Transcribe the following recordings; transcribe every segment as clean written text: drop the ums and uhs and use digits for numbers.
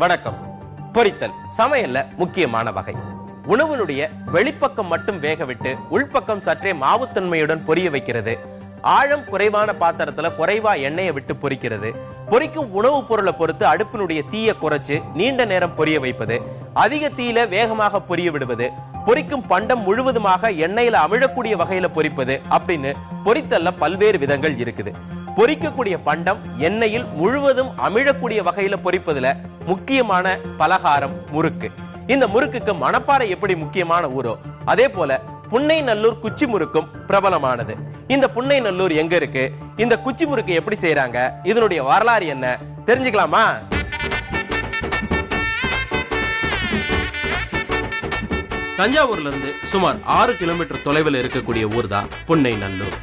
வணக்கம். பொரித்தல் சமையல்ல முக்கியமான வகை. உணவினுடைய வெளிப்பக்கம் மட்டும் வேகவிட்டு உள்பக்கம் சற்றே மாவுத்தன்மையுடன் பொரிய வைக்கிறது. ஆழம் குறைவான பாத்திரத்துல குறைவா எண்ணெயை விட்டு பொரிக்கிறது. பொரிக்கும் உணவுப் பொருளை பொறுத்து அடுப்பினுடைய தீய குறைச்சு நீண்ட நேரம் பொரிய வைப்பது. அதிக தீயில வேகமாக பொரிய விடுவது. பொரிக்கும் பண்டம் முழுவதுமாக எண்ணெயில அமிழக்கூடிய வகையில பொரிப்பது அப்படின்னு பொரித்தல்ல பல்வேறு விதங்கள் இருக்குது. பொரிக்கக்கூடிய பண்டம் எண்ணெயில் முழுவதும் அமிழக்கூடிய வகையில பொரிப்பதுல முக்கியமான பலகாரம் முறுக்கு. இந்த முறுக்குக்கு மணப்பாறை எப்படி முக்கியமான ஊரோ அதே போல புன்னைநல்லூர் குச்சி முறுக்கும் பிரபலமானது. இந்த புன்னைநல்லூர் எங்க இருக்கு, இந்த குச்சி முறுக்கு எப்படி செய்யறாங்க, இதனுடைய வரலாறு என்ன தெரிஞ்சுக்கலாமா? தஞ்சாவூர்ல இருந்து சுமார் 6 கிலோமீட்டர் தொலைவில் இருக்கக்கூடிய ஊர் தான் புன்னைநல்லூர்.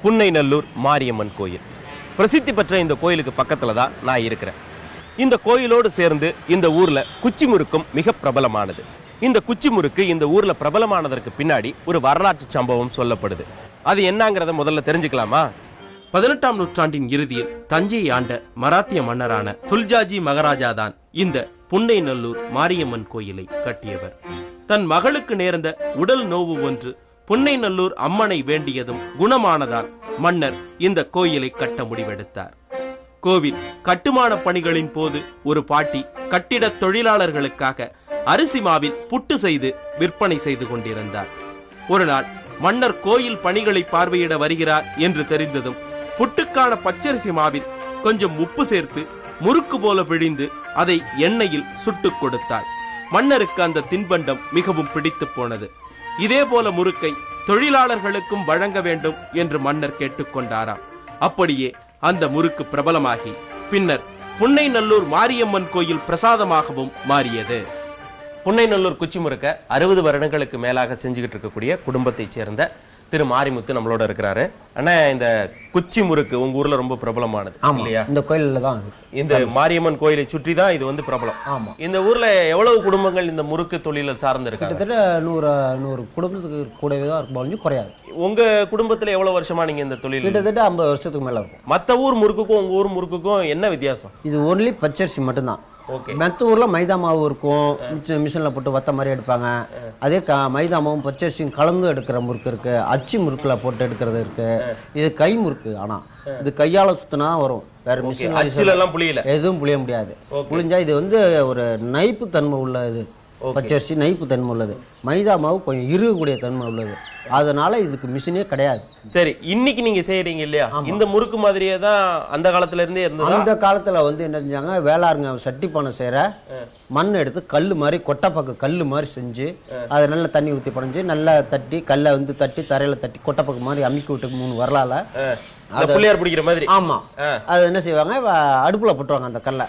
புன்னைநல்லூர் மாரியம்மன் கோயில் பிரசித்தி பெற்ற இந்த கோயிலுக்கு பக்கத்துல தான் நான் இருக்கிறேன். இந்த கோயிலோடு சேர்ந்து இந்த ஊர்ல குச்சி முறுக்கும் மிக பிரபலமானது. இந்த குச்சி முறுக்கு இந்த ஊர்ல பிரபலமானதற்கு பின்னாடி ஒரு வரலாற்று சம்பவம் சொல்லப்படுது. அது என்னங்கிறத முதல்ல தெரிஞ்சுக்கலாமா? 18ஆம் நூற்றாண்டின் இறுதியில் தஞ்சையை ஆண்ட மராத்திய மன்னரான துல்ஜாஜி மகாராஜா தான் இந்த புன்னைநல்லூர் மாரியம்மன் கோயிலை கட்டியவர். தன் மகளுக்கு நேர்ந்த உடல் நோவு ஒன்று புன்னைநல்லூர் அம்மனை வேண்டியதும் குணமானதால் மன்னர் இந்த கோயிலை கட்ட முடிவெடுத்தார். கோவில் கட்டுமான பணிகளின் போது ஒரு பாட்டி கட்டிட தொழிலாளர்களுக்காக அரிசி மாவில் புட்டு செய்து விற்பனை செய்து கொண்டிருந்தார். ஒரு நாள் மன்னர் கோயில் பணிகளை பார்வையிட வருகிறார் என்று தெரிந்ததும் புட்டுக்கான பச்சரிசி மாவில் கொஞ்சம் உப்பு சேர்த்து முறுக்கு போல பிழிந்து அதை எண்ணெயில் சுட்டுக் கொடுத்தாள். மன்னருக்கு அந்த தின்பண்டம் மிகவும் பிடித்து போனது. இதே போல முறுக்கை தொழிலாளர்களுக்கும் வழங்க வேண்டும் என்று மன்னர் கேட்டுக்கொண்டாராம். அப்படியே அந்த முறுக்கு பிரபலமாகி பின்னர் புன்னைநல்லூர் மாரியம்மன் கோயில் பிரசாதமாகவும் மாறியது. புன்னைநல்லூர் குச்சி முறுக்க 60 வருடங்களுக்கு மேலாக செஞ்சுக்கிட்டு இருக்கக்கூடிய குடும்பத்தை சேர்ந்த திரு மாரிமுத்து நம்மளோட இருக்கிறாரு. ஆனா இந்த குச்சி முறுக்கு உங்க ஊர்ல ரொம்ப பிரபலமானது இல்லையா? இந்த கோயில்ல தான் இந்த மாரியம்மன் கோயிலை சுற்றி தான் இது வந்து பிரபலம். ஆமா. இந்த ஊர்ல எவ்வளவு குடும்பங்கள் இந்த முறுக்கு தொழிலில் சார்ந்து இருக்காங்க? கிட்டத்தட்ட 100 குடும்பத்துக்கு கூடவே தான் இருக்கும், குறையாது. உங்க குடும்பத்துல எவ்வளவு வருஷமா நீங்க இந்த தொழில்? கிட்டத்தட்ட 50 வருஷத்துக்கு மேல இருக்கும். மத்த ஊர் முறுக்குக்கும் உங்க ஊர் முறுக்குக்கும் என்ன வித்தியாசம்? இது ஒன்லி பச்சரிசி மட்டும்தான். மற்ற ஊர்ல மைதா மாவு இருக்கும், மிஷின்ல போட்டு வத்த மாதிரி எடுப்பாங்க. அதே மைதா மாவும் பச்சரிசியும் கலந்து எடுக்கிற முறுக்கு இருக்கு, அச்சு முறுக்குல போட்டு எடுக்கிறது இருக்கு. இது கை முறுக்கு. ஆனா இது கையால சுத்தினா வரும், வேற மிஷின் எதுவும் புளிய முடியாது. புளிஞ்சா இது வந்து ஒரு நைப்பு தன்மை உள்ள இது. பச்சரிசி நைப்பு தன்மை உள்ளது, மைதா மாவு கொஞ்சம் இறுகக்கூடிய தன்மை உள்ளது. அதனால இதுக்கு மிஷினே கிடையாது. சரி, இன்னைக்கு நீங்க செய்யறீங்க இல்லையா, இந்த முறுக்கு மாதிரியே தான் அந்த காலத்துல இருந்தே இருந்தது. அந்த காலத்துல வந்து என்ன செஞ்சாங்க, வேளாருங்க சட்டி பானை செய்யற மண் எடுத்து கல்லு மாதிரி கொட்டைப்பாக்கு கல்லு மாதிரி செஞ்சு அதை நல்லா தண்ணி ஊற்றி படைஞ்சு நல்லா தட்டி கல்லை வந்து தட்டி தரையில தட்டி கொட்டைப்பாக்கு மாதிரி அமுக்கி விட்டு 3 வரலால புள்ளியார் பிடிக்கிற மாதிரி. ஆமா. அது என்ன செய்வாங்க, அடுப்புல போட்டுருவாங்க அந்த கல்லை.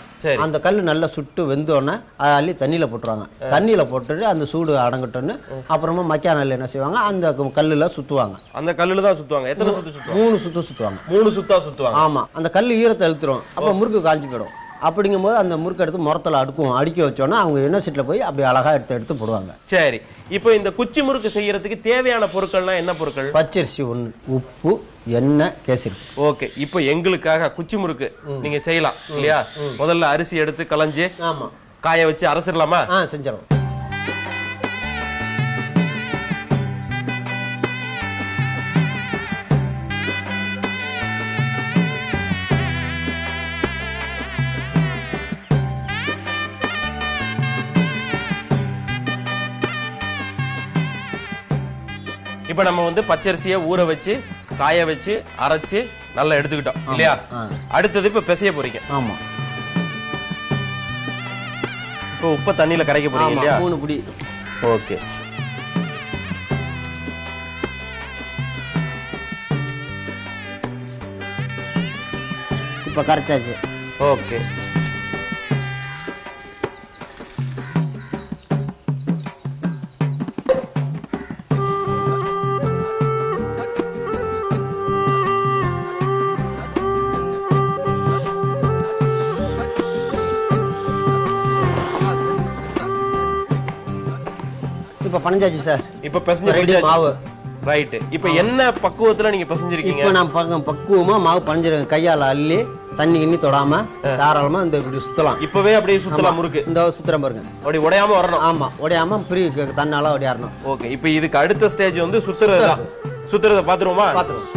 அந்த கல்லு நல்லா சுட்டு வெந்தோடனே அதை அள்ளி தண்ணியில போட்டுருவாங்க. தண்ணியில போட்டுட்டு அந்த சூடு அடங்கட்டோன்னு அப்புறமா மக்கியா நெல் என்ன செய்வாங்க, அந்த கல்லுல சுத்துவாங்க. அந்த கல்லுல தான் சுத்துவாங்க. எத்தனை சுத்து சுத்துவாங்க? 3 சுத்து சுத்துவாங்க. 3 சுத்தா சுத்துவாங்க. ஆமா. அந்த கல்லு ஈரத்தை இழுத்துரும், அப்ப முறுக்கு காஞ்சி போயிடும். அப்படிங்கும் போது அந்த முறுக்கு எடுத்து முரத்துல அடுக்கி வச்சோன்னா அவங்க யூனிவர்சிட்டியில போய் அப்படி அழகா எடுத்து போடுவாங்க. சரி, இப்போ இந்த குச்சி முறுக்கு செய்யறதுக்கு தேவையான பொருட்கள்லாம் என்ன பொருட்கள்? பச்சரிசி 1, உப்பு, எண்ணெய், கேசரி. ஓகே, இப்போ எங்களுக்காக குச்சி முறுக்கு நீங்க செய்யலாம் இல்லையா? முதல்ல அரிசி எடுத்து களைஞ்சு காய வச்சு அரைச்சிடலாமா? செஞ்சிடலாம். இப்ப நம்ம வந்து பச்சரிசியை ஊற வச்சு காய வச்சு அரைச்சு நல்லா எடுத்துக்கிட்டோம் இல்லையா? அடுத்தது இப்ப பிசைய போறீங்க. ஆமா. இப்போ உப்பு தண்ணியில கரைக்க போறீங்க இல்லையா? 3 புடி. ஓகே. இப்ப கரைச்சாச்சு. ஓகே. இப்ப பனஞ்சாச்சு சார். இப்ப பிசைஞ்சு ரெடி மாவு. ரைட். இப்ப என்ன பக்குவத்துல நீங்க பிசைஞ்சிருக்கீங்க? இப்ப நான் பக்குவமா மாவு பனஞ்சிருக்கேன். கையால அள்ளி தண்ணி கிண்ணி தொடாம தாராளமா இந்த இப்படி சுத்தலாம். இப்பவே அப்படியே சுத்தலாம் முறுக்கு. இந்த சுத்துற பாருங்க. அப்படி உடையாம வரணும். ஆமா, உடையாம ஃப்ரீ தன்னால உடையாரணும். ஓகே. இப்போ இதுக்கு அடுத்த ஸ்டேஜ் வந்து சுத்துறதுதான். சுத்துறத பாத்துருவோமா? பாத்துருவோம்.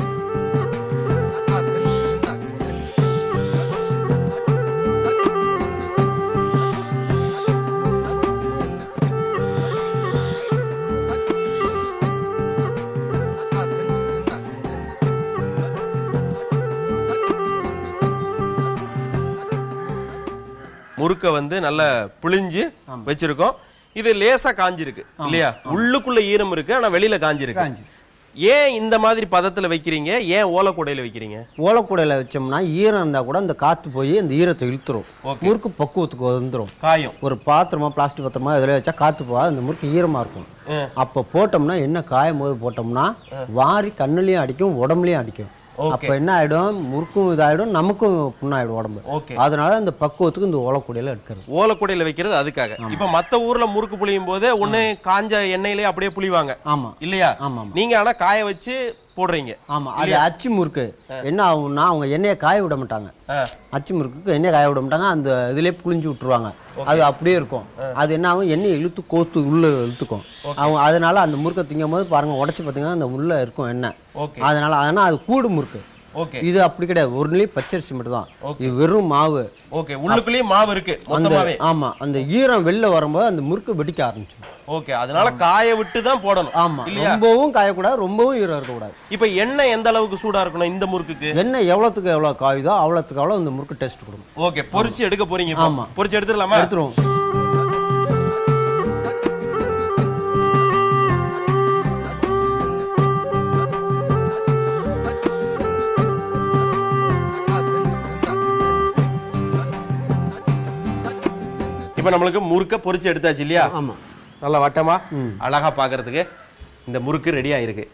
முறுக்க வந்து நல்லா புளிஞ்சு வச்சிருக்கோம். இது லேசா காஞ்சிருக்கு இல்லையா? உள்ளுக்குள்ள ஈரம் இருக்கு, ஆனா வெளியில காஞ்சிருக்கு. ஏன் இந்த மாதிரி பதத்துல வைக்கிறீங்க? ஏன் ஓலக்கூடையில வைக்கிறீங்க? ஓலக்கூடையில வச்சோம்னா ஈரம் இருந்தா கூட அந்த காத்து போய் அந்த ஈரத்தை இழுத்துரும். முறுக்கு பக்குவத்துக்கு வந்துடும். காயம். ஒரு பாத்திரமா பிளாஸ்டிக் பாத்திரமா இதுல வச்சா காத்து போகாது, அந்த முறுக்கு ஈரமா இருக்கும். அப்ப போட்டோம்னா என்ன காயும் போது போட்டோம்னா வாரி கண்ணுலயும் அடிக்கும், உடம்புலயும் அடிக்கும். அப்ப என்ன ஆயிடும், முறுக்கும் இதாயிடும், நமக்கும் புண்ணாயிடும் உடம்பு. அதனால அந்த பக்குவத்துக்கு இந்த ஓலக்கூடையில எடுக்கிறது. ஓலக்கூடையில வைக்கிறது அதுக்காக. இப்ப மத்த ஊர்ல முறுக்கு புளியும் போது ஒண்ணு காஞ்ச எண்ணெயிலேயே அப்படியே புளிவாங்க. ஆமா இல்லையா? ஆமா. நீங்க ஆனா காய வச்சு போடுறீங்க. ஆமா. அது அச்சு முறுக்கு என்ன ஆகும்னா அவங்க எண்ணெயை காய விட மாட்டாங்க. அச்சு முறுக்குக்கு எண்ணெய் காய விட மாட்டாங்க, அந்த இதுலயே புளிஞ்சு விட்டுருவாங்க. அது அப்படியே இருக்கும். அது என்ன ஆகும், எண்ணெய் இழுத்து கோத்து உள்ள இழுத்துக்கும். அவங்க அதனால அந்த முறுக்கை திங்கும் போது பாருங்க உடைச்சு பாத்தீங்கன்னா அந்த உள்ள இருக்கும் எண்ணெய். அதனால அது கூடு முறுக்கு. இது அப்படி கிடையாது, ஒரு நிலை பச்சரிசி மட்டும் தான். இது வெறும் மாவு. ஓகே. உள்ளுக்குள்ளேயே மாவு இருக்கு மொத்தமாவே. ஆமா. அந்த ஈரம் வெளில வரும்போது அந்த முறுக்கு வெடிக்க ஆரம்பிச்சிடும். ஓகே. அதனால காய விட்டு தான் போடணும். ஆமா. ரொம்பவும் காயக்கூடாது, ரொம்பவும் ஈரம் இருக்கக்கூடாது. இப்ப எண்ணெய் எந்த அளவுக்கு சூடா இருக்கணும் இந்த முறுக்குக்கு? எண்ணெய் எவ்வளவுக்கு எவ்வளவு காயுதோ அவ்வளவுக்கு அவ்வளவு இந்த முறுக்கு டேஸ்ட் கொடுக்கும். ஓகே. பொரிச்சு எடுக்க போறீங்க. ஆமா. பொரிச்சு எடுத்துடலாமா? எடுத்துருவோம். இப்ப நம்மளுக்கு முறுக்க பொரிச்சு எடுத்தாச்சு இல்லையா? ஆமா. நல்லா வட்டமா அழகா பாக்குறதுக்கு இந்த முறுக்கு ரெடியா இருக்கு.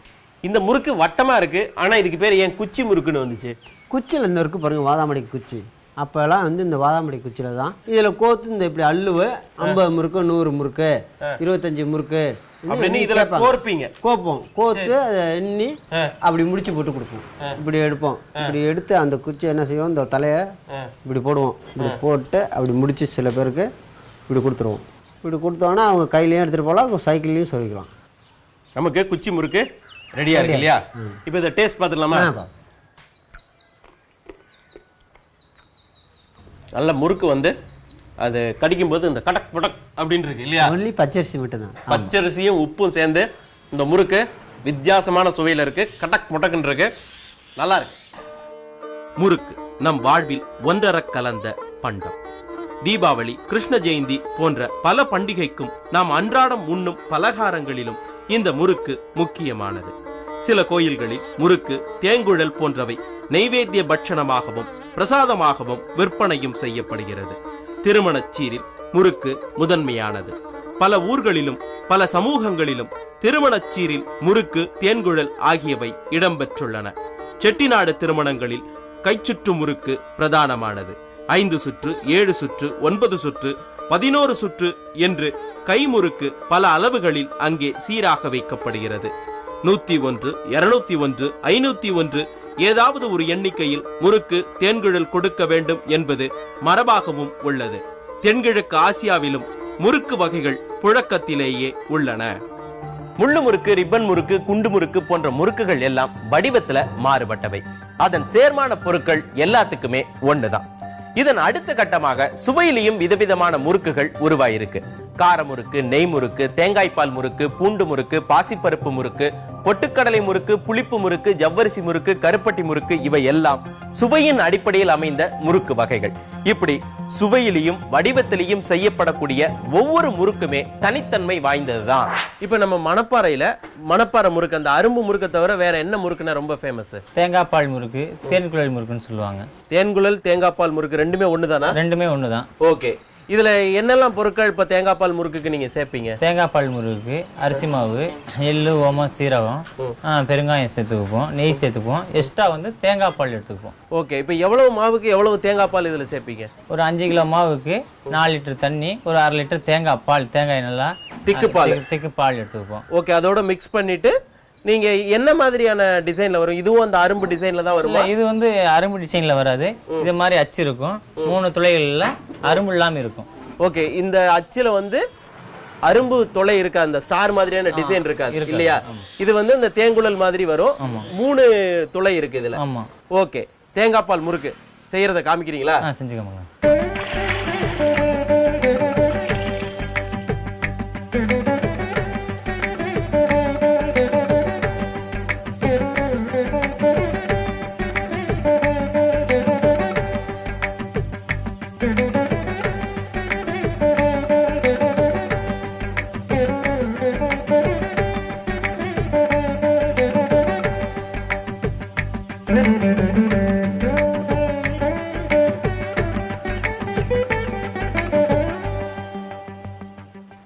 இந்த முறுக்கு வட்டமா இருக்கு, ஆனா இதுக்கு பேர் ஏன் குச்சி முறுக்குன்னு வந்துச்சு? குச்சியில் இந்த இருக்கு பாருங்க, வாதாமடி குச்சி. அப்பெல்லாம் வந்து இந்த வாதாமடி குச்சியில தான் இதுல கோத்து இந்த இப்படி அள்ளுவு 50 முறுக்கு, 100 முறுக்கு, 25 முறுக்கு அப்படின்னு இதுல கோர்ப்பீங்க. கோப்போம். கோத்து அதை எண்ணி அப்படி முடிச்சு போட்டு கொடுப்போம். இப்படி எடுப்போம். இப்படி எடுத்து அந்த குச்சி என்ன செய்வோம், இந்த தலையை இப்படி போடுவோம். இப்படி போட்டு அப்படி முடிச்சு சில பேருக்கு இப்படி கொடுத்துருவோம். இப்படி கொடுத்தோன்னா அவங்க கையிலையும் எடுத்துட்டு போகலாம், சைக்கிள்லையும் சொல்லிக்கலாம். நமக்கு குச்சி முறுக்கு ரெடியா இருக்கு இல்லையா? இப்போ இதை டேஸ்ட் பார்த்துடலாமா? நல்ல முறுக்கு வந்து அது கடிக்கும் போது இந்த கடக் புடக் அப்படின்னு இருக்கு இல்லையா? ஒன்லி பச்சரிசி மட்டும் தான். பச்சரிசியும் உப்பும் சேர்ந்து இந்த முறுக்கு வித்தியாசமான சுவையில இருக்கு. கடக் முடக்குன்னு இருக்கு, நல்லா இருக்கு. முறுக்கு நம் வாழ்வில் ஒன்றர கலந்த பண்டம். தீபாவளி, கிருஷ்ண ஜெயந்தி போன்ற பல பண்டிகைக்கும் நாம் அன்றாடம் உண்ணும் பலகாரங்களிலும் இந்த முறுக்கு முக்கியமானது. சில கோயில்களில் முறுக்கு, தேங்குழல் போன்றவை நைவேத்திய பட்சணமாகவும் பிரசாதமாகவும் விற்பனையும் செய்யப்படுகிறது. திருமணச்சீரில் முறுக்கு முதன்மையானது. பல ஊர்களிலும் பல சமூகங்களிலும் திருமணச்சீரில் முறுக்கு, தேன்குழல் ஆகியவை இடம்பெற்றுள்ளன. செட்டிநாடு திருமணங்களில் கைச்சுற்று முறுக்கு பிரதானமானது. 5 சுற்று, 7 சுற்று, 9 சுற்று, 11 சுற்று என்று கைமுறுக்கு பல அளவுகளில் அங்கே சீராக வைக்கப்படுகிறது. 101, 201, 501 ஏதாவது ஒரு எண்ணிக்கையில் முறுக்கு, தேன்குழல் கொடுக்க வேண்டும் என்பது மரபாகவும் உள்ளது. தென்கிழக்கு ஆசியாவிலும் முறுக்கு வகைகள் புழக்கத்திலேயே உள்ளன. முள்ளு முறுக்கு, ரிப்பன் முறுக்கு, குண்டு முறுக்கு போன்ற முறுக்குகள் எல்லாம் வடிவத்துல மாறுபட்டவை. அதன் சேர்மான பொருட்கள் எல்லாத்துக்குமே ஒண்ணுதான். இதன் அடுத்த கட்டமாக சுவையிலையும் விதவிதமான முறுக்குகள் உருவாயிருக்கு. கார முறுக்கு, நெய் முறுக்கு, தேங்காய்பால் முறுக்கு, பூண்டு முறுக்கு, பாசிப்பருப்பு முறுக்கு, பொட்டுக்கடலை முறுக்கு, புளிப்பு முறுக்கு, ஜவ்வரிசி முறுக்கு, கருப்பட்டி முறுக்கு இவை எல்லாம் சுவையின் அடிப்படையில் அமைந்த முறுக்கு வகைகள். இப்படி சுவையிலையும் வடிவத்திலையும் செய்யப்படக்கூடிய ஒவ்வொரு முறுக்குமே தனித்தன்மை வாய்ந்ததுதான். இப்ப நம்ம மணப்பாறை முறுக்கு, அந்த அரும்பு முறுக்கை தவிர வேற என்ன முறுக்குன்னா ரொம்ப ஃபேமஸ்? தேங்காய்பால் முறுக்கு, தேன்குழல் முறுக்குன்னு சொல்லுவாங்க. தேன்குழல், தேங்காய்பால் முறுக்கு ரெண்டுமே ஒண்ணுதானா? ரெண்டுமே ஒண்ணுதான். ஓகே. இதுல என்னெல்லாம் பொருட்கள் இப்ப தேங்காய் பால் முறுக்குக்கு நீங்க சேர்ப்பீங்க? தேங்காய் பால் முறுக்கு, அரிசி மாவு, எள்ளு, ஓமம், சீரகம், பெருங்காயம் சேர்த்துக்குப்போம், நெய் சேர்த்துப்போம், எக்ஸ்ட்ரா வந்து தேங்காய் பால் எடுத்துக்குப்போம். ஓகே, இப்போ எவ்வளவு மாவுக்கு எவ்வளவு தேங்காய் பால் இதுல சேர்ப்பீங்க? ஒரு 5 கிலோ மாவுக்கு 4 லிட்டர் தண்ணி, ஒரு 1/2 லிட்டர் தேங்காய் பால், தேங்காய் நல்லா திக்கு பால் எடுத்துக்குப்போம். ஓகே, அதோட மிக்ஸ் பண்ணிட்டு நீங்க என்ன மாதிரியான டிசைன்ல வரும்? இதுவும் அந்த அரும்பு டிசைன்ல தான் வருமா? இது வந்து அரும்பு டிசைன்ல வராது. இது மாதிரி அச்சு இருக்கும், 3 துளைகள்ல அரும்பு இல்லாம இருக்கும். ஓகே, இந்த அச்சுல வந்து அரும்பு துளை இருக்க அந்த ஸ்டார் மாதிரியான டிசைன் இருக்காது இல்லையா? இது வந்து இந்த தேங்குழல் மாதிரி வரும். 3 துளை இருக்கு இதுல. ஆமா. ஓகே, தேங்காய் பால் முறுக்கு செய்யறத காமிக்கிறீங்களா? செஞ்சுக்கோங்க.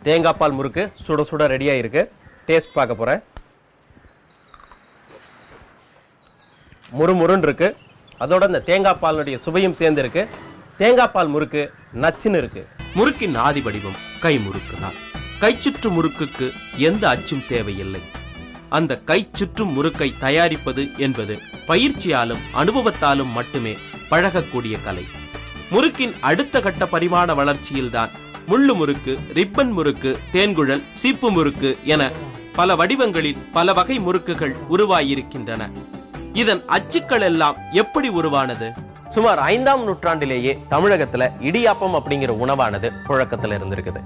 தேங்காய் பால் முறுக்கு சுட சுட ரெடியா இருக்கு. டேஸ்ட் பார்க்க போறேன். முறுமுறுன்னு இருக்கு. அதோட இந்த தேங்காய் பாலுடைய சுவையும் சேர்ந்து இருக்கு. தேங்காய் பால் முறுக்கு நச்சுன்னு இருக்கு. முறுக்கின் ஆதி வடிவம் கை முறுக்கு தான். கைச்சுற்று முறுக்குக்கு எந்த அச்சும் தேவையில்லை. அந்த கைச்சுற்றும் முறுக்கை தயாரிப்பது என்பது பயிற்சியாலும் அனுபவத்தாலும் மட்டுமே பழகக்கூடிய கலை. முறுக்கின் அடுத்த கட்ட பரிமாண வளர்ச்சியில்தான் முள்ளு முறுக்கு, ரிப்பன் முறுக்கு, தேன்குழல், சீப்பு முறுக்கு என பல வடிவங்களில் பல வகை முறுக்குகள் உருவாயிருக்கின்றன. இதன் அச்சுக்கள் எல்லாம் எப்படி உருவானது? சுமார் 5ஆம் நூற்றாண்டிலேயே தமிழகத்துல இடியாப்பம் அப்படிங்கிற உணவானது புழக்கத்துல இருந்திருக்குது.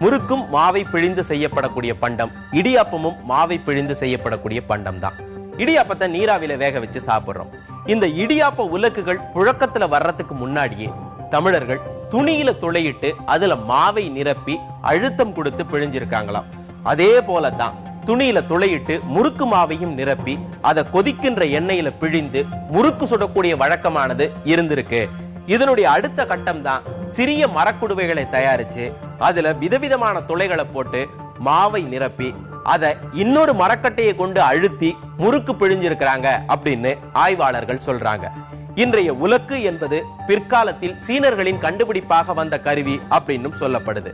முறுக்கும் மாவை பிழிந்து செய்யப்படக்கூடிய பண்டம், இடியாப்பமும் மாவை பிழிந்து செய்யப்படக்கூடிய பண்டம் தான். இடியாப்பத்தை நீராவில வேக வச்சு சாப்பிடுறோம். இந்த இடியாப்ப உலக்குகள் புழக்கத்துல வர்றதுக்கு முன்னாடியே தமிழர்கள் துணியில துளையிட்டு அதுல மாவை நிரப்பி அழுத்தம் கொடுத்து பிழிஞ்சிருக்காங்களாம். அதே போலதான் துணியில துளையிட்டு முறுக்கு மாவையும் நிரப்பி அதை கொதிக்கின்ற எண்ணெயில பிழிந்து முறுக்கு சுடக்கூடிய வழக்கமானது இருந்திருக்கு. இதனுடைய அடுத்த கட்டம் தான் சிறிய மரக்குடுவைகளை தயாரிச்சு அதுல விதவிதமான துளைகளை போட்டு மாவை நிரப்பி அதை இன்னொரு மரக்கட்டையை கொண்டு அழுத்தி முறுக்கு பிழிஞ்சிருக்கிறாங்க அப்படின்னு ஆய்வாளர்கள் சொல்றாங்க. இன்றைய உலக்கு என்பது பிற்காலத்தில் சீனர்களின் கண்டுபிடிப்பாக வந்த கருவி அப்படின்னு சொல்லப்படுது.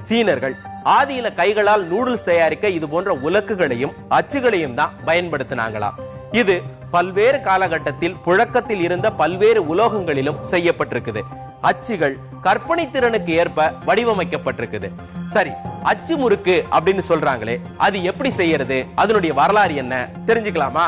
சீனர்கள் ஆதியில கைகளால் நூடுல்ஸ் தயாரிக்க இது போன்ற உலக்குகளையும் அச்சுகளையும் தான் பயன்படுத்தினாங்களாம். இது பல்வேறு காலகட்டத்தில் புழக்கத்தில் இருந்த பல்வேறு உலோகங்களிலும் செய்யப்பட்டிருக்குது. அச்சுகள் கற்பனை திறனுக்கு ஏற்ப வடிவமைக்கப்பட்டிருக்குது. சரி, அச்சு முறுக்கு அப்படின்னு சொல்றாங்களே, அது எப்படி செய்யறது? அதனுடைய வரலாறு என்ன தெரிஞ்சுக்கலாமா?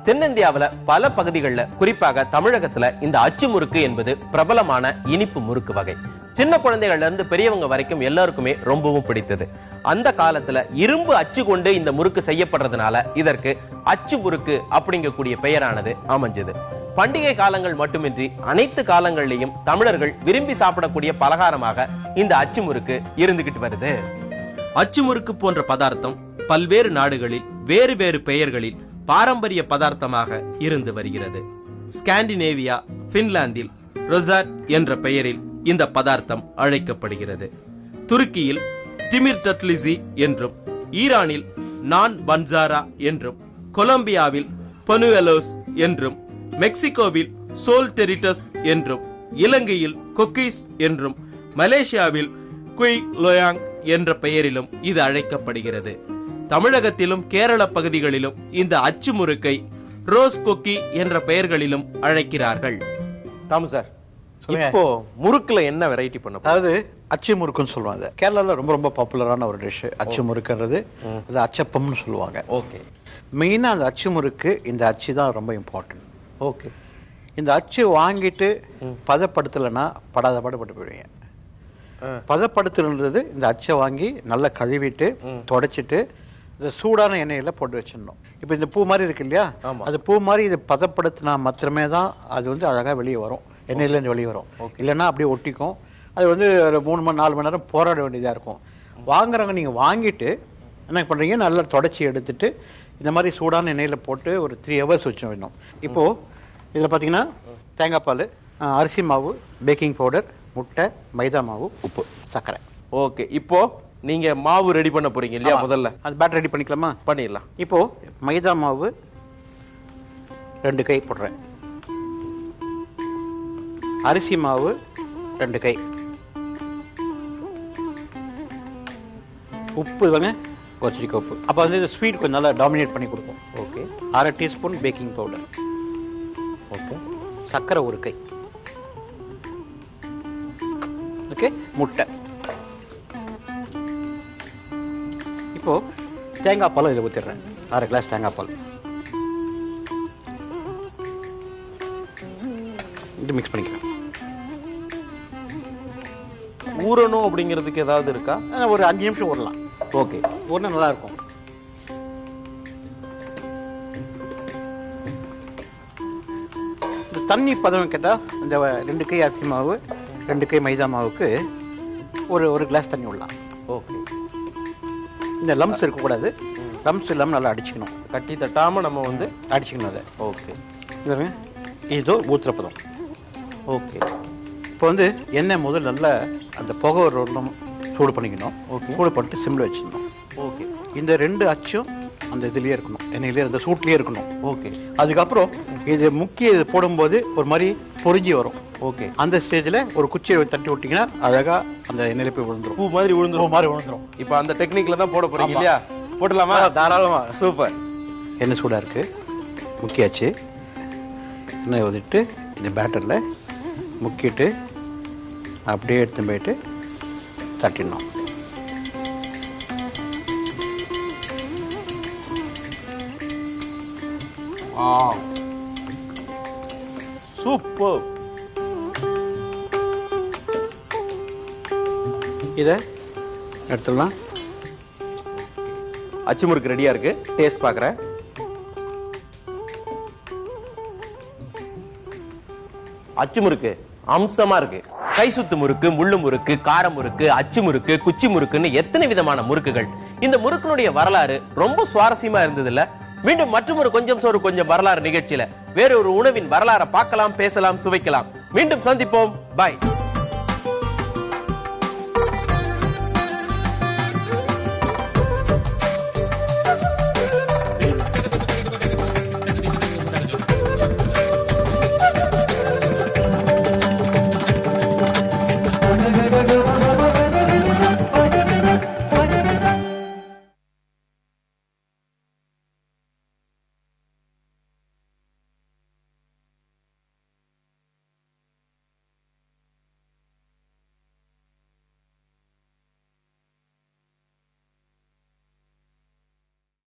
தென்னிந்தியாவில பல பகுதிகளில், குறிப்பாக தமிழகத்துல இந்த அச்சு முறுக்கு என்பது பிரபலமான இனிப்பு முறுக்கு வகை. சின்ன குழந்தைகள்ல இருந்து பெரியவங்க வரைக்கும் எல்லாருக்குமே ரொம்பவும் பிடித்தது. அந்த காலத்துல இரும்பு அச்சு கொண்டு இந்த முறுக்கு செய்யப்படுறதுனால இதற்கு அச்சு முறுக்கு அப்படிங்கக்கூடிய பெயரானது அமைஞ்சது. பண்டிகை காலங்கள் மட்டுமின்றி அனைத்து காலங்களிலும் தமிழர்கள் விரும்பி சாப்பிடக்கூடிய பலகாரமாக இந்த அச்சு முறுக்கு இருந்துகிட்டு வருது. அச்சு முறுக்கு போன்ற பதார்த்தம் பல்வேறு நாடுகளில் வேறு வேறு பெயர்களில் பாரம்பரிய பதார்த்தமாக இருந்து வருகிறது. ஸ்காண்டினேவியா, பின்லாந்தில் ரொசாட் என்ற பெயரில் இந்த பதார்த்தம் அழைக்கப்படுகிறது. துருக்கியில் டிமிர் டட்லிசி என்றும், ஈரானில் நான் பன்சாரா என்றும், கொலம்பியாவில் பனுவெலோஸ் என்றும், மெக்சிகோவில் சோல் டெரிட்டஸ் என்றும், இலங்கையில் கொக்கிஸ் என்றும், மலேசியாவில் குய் லோயாங் என்ற பெயரிலும் இது அழைக்கப்படுகிறது. தமிழகத்திலும் கேரள பகுதிகளிலும் இந்த அச்சு முறுக்கை ரோஸ் கொக்கி என்ற பெயர்களிலும் அழைக்கிறார்கள். தாமு சார், இப்போ முறுக்குல என்ன வெரைட்டி பண்ண? அதாவது அச்சு முறுக்குன்னு சொல்லுவாங்க. கேரளால ரொம்ப ரொம்ப பாப்புலரான ஒரு டிஷ் அச்சு முறுக்குன்றது. அது அச்சப்பம்னு சொல்லுவாங்க. ஓகே, மெயினாக அந்த அச்சு முறுக்கு இந்த அச்சு தான் ரொம்ப இம்பார்ட்டன்ட். ஓகே, இந்த அச்சு வாங்கிட்டு பதப்படுத்தலைன்னா படாத பாடுபட்டு போயிடுவீங்க. பதப்படுத்துறது இந்த அச்சை வாங்கி நல்லா கழுவிட்டு தொடச்சிட்டு இந்த சூடான எண்ணெயில் போட்டு வச்சிடணும். இப்போ இந்த பூ மாதிரி இருக்கு இல்லையா, அது பூ மாதிரி இது பதப்படுத்தினா மாத்திரமே தான் அது வந்து அழகாக வெளியே வரும், எண்ணெயிலேருந்து வெளியே வரும். இல்லைன்னா அப்படியே ஒட்டிக்கும். அது வந்து ஒரு 3 மணி 4 மணி நேரம் போராட வேண்டியதாக இருக்கும். வாங்குறவங்க நீங்கள் வாங்கிட்டு என்ன பண்ணுறீங்க, நல்லா தொடச்சி எடுத்துட்டு இந்த மாதிரி சூடான எண்ணெயில் போட்டு ஒரு 3 hours வச்சு வேணும். இப்போது இதில் பார்த்தீங்கன்னா தேங்காய் பால், அரிசி மாவு, பேக்கிங் பவுடர், முட்டை, மைதா மாவு, உப்பு, சர்க்கரை. ஓகே, இப்போ நீங்க மாவு ரெடி பண்ண போறீங்க இல்லையா? முதல்ல அது பேட்டர் ரெடி பண்ணிக்கலாமா? பண்ணிடலாம். இப்போது மைதா மாவு 2 கை போடுறேன், அரிசி மாவு 2 கை, உப்பு தாங்க ஒரு சிட்டிகை உப்பு. அப்போ வந்து இந்த ஸ்வீட் கொஞ்சம் நல்லா டாமினேட் பண்ணி கொடுக்கும். Okay, 1/2 teaspoon baking powder. Okay, சர்க்கரை 1 கை. ஓகே, முட்டை. இப்போ தேங்காய் பால் இதில் ஊற்றிடுறேன், 1/2 கிளாஸ் தேங்காய் பால். இது மிக்ஸ் பண்ணிக்கிறேன். ஊறணும் அப்படிங்கிறதுக்கு ஏதாவது இருக்கா? ஒரு 5 நிமிஷம் ஊறலாம். ஓகே, ஊறினா நல்லா இருக்கும். இந்த தண்ணி பதம் கேட்டால் இந்த 2 கை அரிசி மாவு 2 கை மைதா மாவுக்கு ஒரு கிளாஸ் தண்ணி விடலாம். ஓகே. இந்த லம்ஸ் இருக்கக்கூடாது, லம்ஸ் இல்லாமல் நல்லா அடிச்சுக்கணும். கட்டி தட்டாம நம்ம வந்து அடிச்சுக்கணும் அதை. ஓகே, இதோ ஊற்றுற பதம். ஓகே. இப்போ வந்து எண்ணெய் முதல்ல நல்லா அந்த புகை வரணும் சூடு பண்ணிக்கணும். ஓகே. சூடு பண்ணிட்டு சிம்மில் வச்சிடணும். ஓகே. இந்த 2 அச்சும் அந்த இதுலேயே இருக்கணும், எண்ணெயிலே அந்த சூட்லேயே இருக்கணும். ஓகே. அதுக்கப்புறம் இது முக்கிய இது போடும்போது ஒரு மாதிரி பொரிஞ்சி வரும். ஓகே. அந்த ஸ்டேஜில் ஒரு குச்சியை தட்டி விட்டிங்கன்னா அழகாக அந்த எண்ணெயில் போய் விழுந்துரும். பூ மாதிரி விழுந்துரும். மாதிரி விழுந்துரும். இப்போ அந்த டெக்னிக்ல தான் போட போறீங்க இல்லையா? போடலாமா? தாராளமாக. சூப்பர். எண்ணெய் சூடாக இருக்குது, முக்கியாச்சு. எண்ணெய் ஊற்றிட்டு இந்த பேட்டரில் முக்கிட்டு அப்படியே எடுத்து போயிட்டு தட்டிடணும். சூப்பர். இதை எடுத்துடலாம். அச்சு முறுக்கு ரெடியா இருக்கு, டேஸ்ட் பார்க்குறேன். அச்சு முறுக்கு அம்சமா இருக்கு. கை சுத்து முறுக்கு, முள்ளு முறுக்கு, கார முறுக்கு, அச்சு முறுக்கு, குச்சி முறுக்குன்னு எத்தனை விதமான முறுக்குகள். இந்த முறுக்கினுடைய வரலாறு ரொம்ப சுவாரஸ்யமா இருந்தது இல்ல? மீண்டும் மற்றொரு கொஞ்சம் சோறு கொஞ்சம் வரலாறு நிகழ்ச்சியில வேற ஒரு உணவின் வரலாறை பார்க்கலாம், பேசலாம், சுவைக்கலாம். மீண்டும் சந்திப்போம். பாய்.